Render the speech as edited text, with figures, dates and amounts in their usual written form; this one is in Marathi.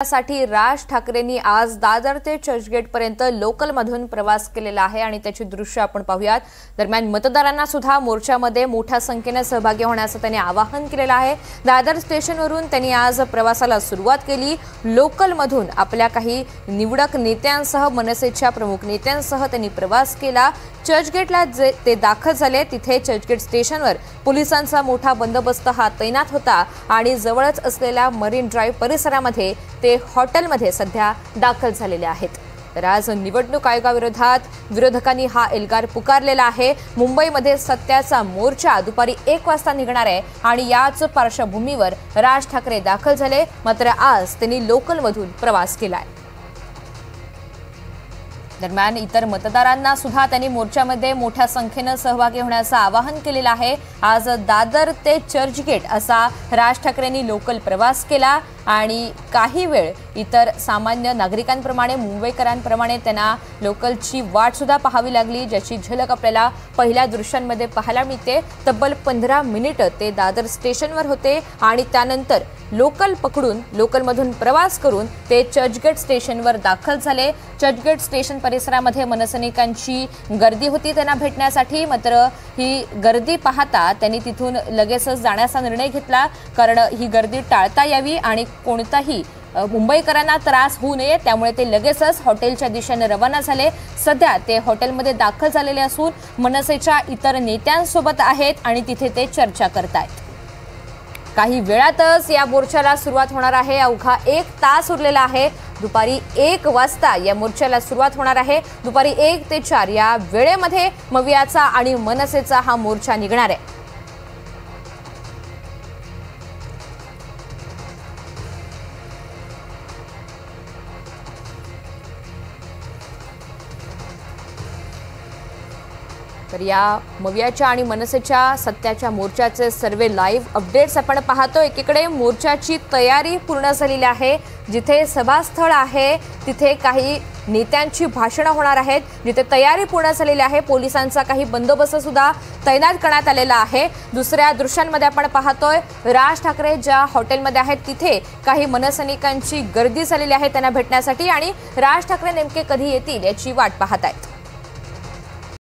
साठी राज ठाकरेंनी आज दादर ते चर्चगेट पर्यंत लोकल मधून प्रवास केलेला आहे आणि त्याची दृश्य आपण पाहूयात। दरम्यान मतदारांना सुद्धा मोर्चामध्ये मोठ्या संख्येने सहभागी होण्याचं त्यांनी आवाहन केलेलं आहे। दादर स्टेशनवरून त्यांनी आज प्रवासाला सुरुवात केली। लोकल मधून आपल्या काही निवडक नेत्यांसह मनसेच्या प्रमुख नेत्यांसह त्यांनी प्रवास केला। चर्चगेटला जे ते दाखल झाले तिथे चर्चगेट स्टेशनवर पोलिसांचा मोठा बंदोबस्त हा तैनात होता आणि जवळच असलेल्या मरीन ड्राइव्ह परिसरामध्ये ते हॉटेलमध्ये सध्या दाखल झालेले आहेत। तर आज निवडणूक आयोगाविरोधात विरोधकांनी हा एल्गार पुकारलेला आहे। मुंबईमध्ये सत्याचा मोर्चा दुपारी 1 वाजता निघणार आहे आणि याच पार्श्वभूमीवर राज ठाकरे दाखल झाले। मात्र आज त्यांनी लोकलमधून प्रवास केलाय। दरम्यान इतर मतदारांना सुद्धा त्यांनी मोर्चामध्ये मोठ्या संख्येने सहभागी होण्याचं आवाहन केलेलं आहे। आज दादर ते चर्चगेट असा राज ठाकरेंनी लोकल प्रवास केला आणि काही वेळ इतर सामान्य नागरिकांप्रमाणे मुंबईकरांप्रमाणे त्यांना लोकलची वाट सुद्धा पाहावी लागली, ज्याची झलक आपल्याला पहिल्या दृश्यांमध्ये पाहायला मिळते। तब्बल 15 मिनिटे ते दादर स्टेशनवर होते आणि त्यानंतर लोकल पकडून लोकलमधून प्रवास करून ते चर्चगेट स्टेशनवर दाखल झाले। चर्चगेट स्टेशन परिसरामध्ये मनसैनिकांची गर्दी होती त्यांना भेटण्यासाठी। मात्र ही गर्दी पाहता त्यांनी तिथून लगेचच जाण्याचा निर्णय घेतला, कारण ही गर्दी टाळता यावी आणि कोणताही मुंबईकरांना त्रास होऊ नये, त्यामुळे ते लगेचच हॉटेलच्या दिशेने रवाना झाले। सध्या ते हॉटेलमध्ये दाखल झालेले असून मनसेच्या इतर नेत्यांसोबत आहेत आणि तिथे ते चर्चा करतायत। काही वेळातच या मोर्चाला सुरुवात होणार आहे। अवघा 1 तास उरलेला आहे। दुपारी 1 वाजता या मोर्चाला सुरुवात होणार आहे। दुपारी 1 ते 4 या वेळेमध्ये मवियाचा आणि मनसेचा हा मोर्चा निघणार आहे। तर या मवियाच्या आणि मनसेच्या सत्याच्या मोर्चाचे सर्व लाईव्ह अपडेट्स आपण पाहतो। एकीकडे मोर्चाची तयारी पूर्ण झालेली आहे। जिथे सभास्थळ आहे तिथे काही नेत्यांची भाषणे होणार आहेत, जिथे तयारी पूर्ण झालेली आहे। पोलिसांचा काही बंदोबस्त सुद्धा तैनात करण्यात आलेला आहे। दुसऱ्या दृश्यांमध्ये आपण पाहतोय राज ठाकरे ज्या हॉटेलमध्ये आहेत तिथे काही मनसैनिकांची गर्दी झालेली आहे त्यांना भेटण्यासाठी आणि राज ठाकरे नेमके कधी येतील याची वाट पाहत आहेत।